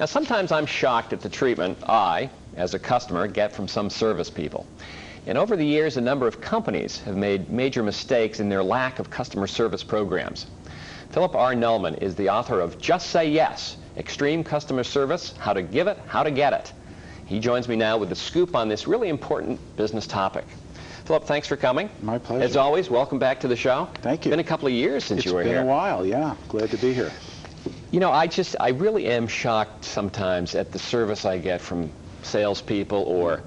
Now, sometimes I'm shocked at the treatment I, as a customer, get from some service people. And over the years, a number of companies have made major mistakes in their lack of customer service programs. Philip R. Nullman is the author of Just Say Yes, Extreme Customer Service, How to Give It, How to Get It. He joins me now with the scoop on this really important business topic. Philip, thanks for coming. My pleasure. As always, welcome back to the show. Thank you. It's been a couple of years since you were here. It's been a while, yeah. Glad to be here. You know, I really am shocked sometimes at the service I get from salespeople or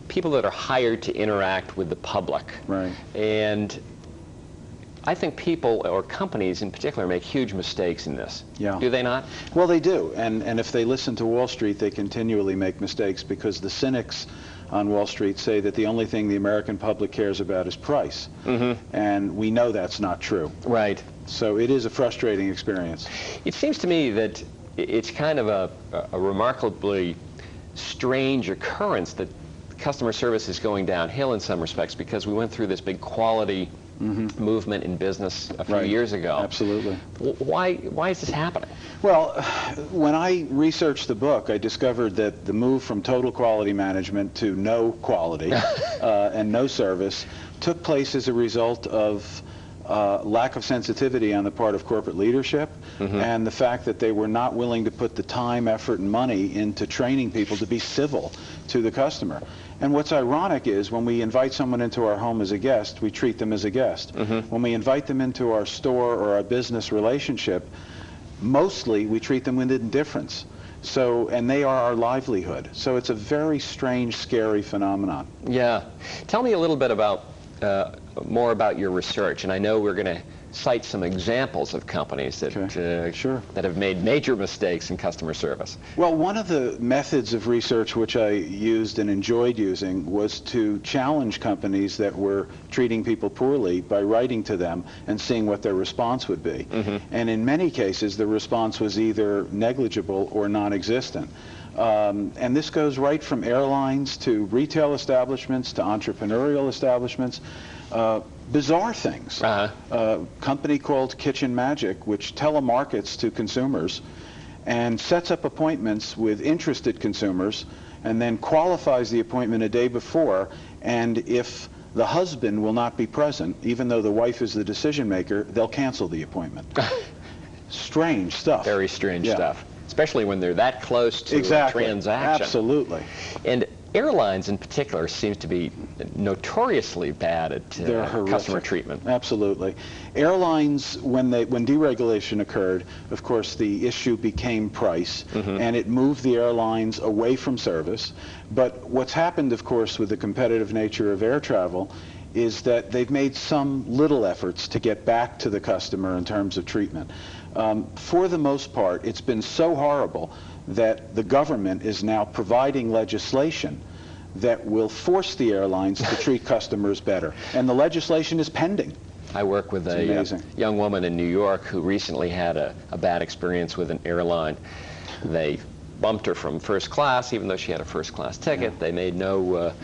people that are hired to interact with the public. Right. And I think people, or companies in particular, make huge mistakes in this. Yeah. Do they not? Well, they do. And if they listen to Wall Street, they continually make mistakes because the cynics on Wall Street say that the only thing the American public cares about is price. Mm-hmm. And we know that's not true. Right. So it is a frustrating experience. It seems to me that it's kind of a remarkably strange occurrence that customer service is going downhill in some respects because we went through this big quality movement in business a few years ago. Absolutely. Why is this happening? Well, when I researched the book, I discovered that the move from total quality management to no quality and no service took place as a result of lack of sensitivity on the part of corporate leadership and the fact that they were not willing to put the time, effort, and money into training people to be civil to the customer. And what's ironic is when we invite someone into our home as a guest, we treat them as a guest. When we invite them into our store or our business relationship, mostly we treat them with indifference. So, and they are our livelihood. So it's a very strange, scary phenomenon. Yeah. Tell me a little bit about more about your research, and I know we're going to cite some examples of companies that that have made major mistakes in customer service. Well, one of the methods of research which I used and enjoyed using was to challenge companies that were treating people poorly by writing to them and seeing what their response would be. And in many cases, the response was either negligible or non-existent. And this goes right from airlines to retail establishments to entrepreneurial establishments. Bizarre things. A company called Kitchen Magic, which telemarkets to consumers and sets up appointments with interested consumers and then qualifies the appointment a day before, and if the husband will not be present, even though the wife is the decision maker, they'll cancel the appointment. Strange stuff. Very strange stuff. Especially when they're that close to a transaction. Absolutely. And airlines in particular seems to be notoriously bad at customer treatment. Absolutely. Airlines, when deregulation occurred, of course the issue became price, and it moved the airlines away from service. But what's happened, of course, with the competitive nature of air travel is that they've made some little efforts to get back to the customer in terms of treatment. For the most part, it's been so horrible that the government is now providing legislation that will force the airlines to treat customers better. And the legislation is pending. I work with a young woman in New York who recently had a bad experience with an airline. They bumped her from first class, even though she had a first class ticket. They made no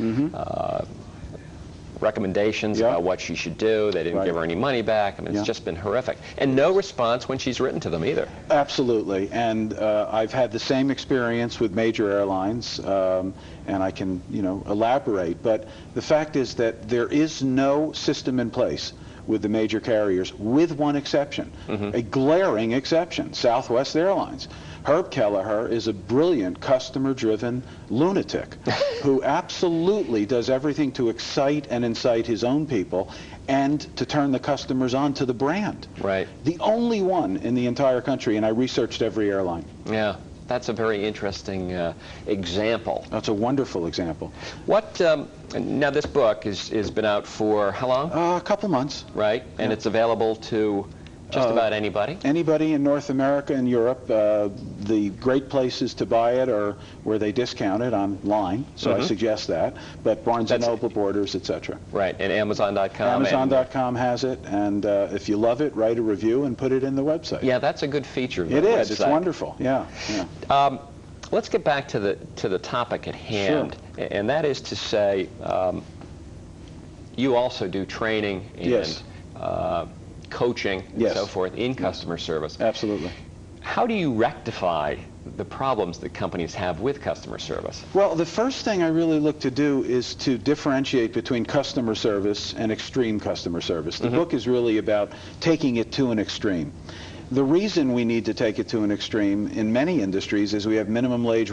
recommendations about what she should do. They didn't give her any money back. I mean, it's just been horrific. And no response when she's written to them either. Absolutely. And I've had the same experience with major airlines, and I can, elaborate. But the fact is that there is no system in place with the major carriers, with one exception, a glaring exception, Southwest Airlines. Herb Kelleher is a brilliant customer-driven lunatic who absolutely does everything to excite and incite his own people and to turn the customers on to the brand. Right. The only one in the entire country, and I researched every airline. Yeah, that's a very interesting example. That's a wonderful example. What, now this book has been out for how long? A couple months. Right, and it's available to just about anybody? Anybody in North America and Europe. The great places to buy it are where they discount it online, so I suggest that. But Barnes & Noble, Borders, etc. Right, and Amazon.com. Amazon.com has it, and if you love it, write a review and put it in the website. Yeah, that's a good feature of the website. It is. It's wonderful. Yeah. Let's get back to the topic at hand, and that is to say, you also do training and coaching and so forth in customer service. Absolutely. How do you rectify the problems that companies have with customer service? Well, the first thing I really look to do is to differentiate between customer service and extreme customer service. The book is really about taking it to an extreme. The reason we need to take it to an extreme in many industries is we have minimum wage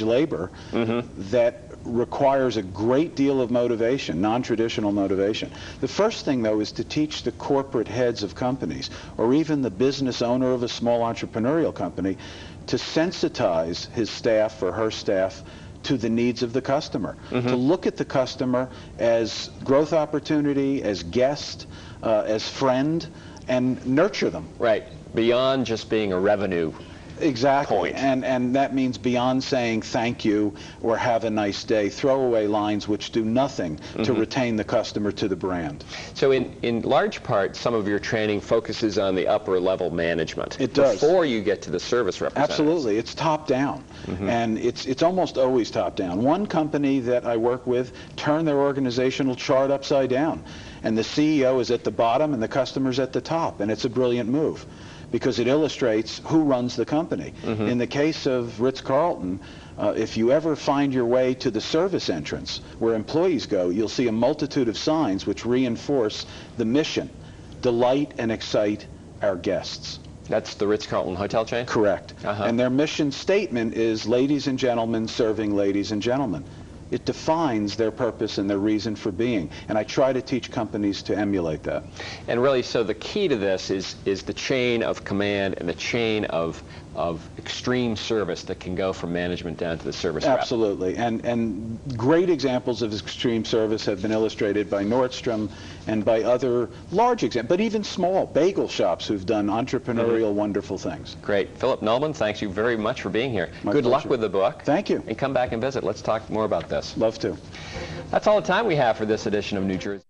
labor that requires a great deal of motivation, non-traditional motivation. The first thing, though, is to teach the corporate heads of companies, or even the business owner of a small entrepreneurial company, to sensitize his staff or her staff to the needs of the customer, to look at the customer as growth opportunity, as guest, as friend, and nurture them. Right, beyond just being a revenue Exactly, point. and that means beyond saying thank you or have a nice day, throwaway lines which do nothing to retain the customer to the brand. So in large part, some of your training focuses on the upper level management. It does. Before you get to the service representatives. Absolutely, it's top down, and it's almost always top down. One company that I work with turned their organizational chart upside down, and the CEO is at the bottom and the customer's at the top, and it's a brilliant move, because it illustrates who runs the company. In the case of Ritz-Carlton, if you ever find your way to the service entrance where employees go, you'll see a multitude of signs which reinforce the mission: delight and excite our guests. That's the Ritz-Carlton hotel chain? Correct. And their mission statement is, ladies and gentlemen serving ladies and gentlemen. It defines their purpose and their reason for being, and I try to teach companies to emulate that. And really, so the key to this is the chain of command and the chain of extreme service that can go from management down to the service rep. Absolutely, and great examples of extreme service have been illustrated by Nordstrom and by other large examples, but even small bagel shops who've done entrepreneurial, wonderful things. Great. Philip Nolman, thanks you very much for being here. My Good luck pleasure. with the book. Thank you. And come back and visit. Let's talk more about this. Love to. That's all the time we have for this edition of New Jersey.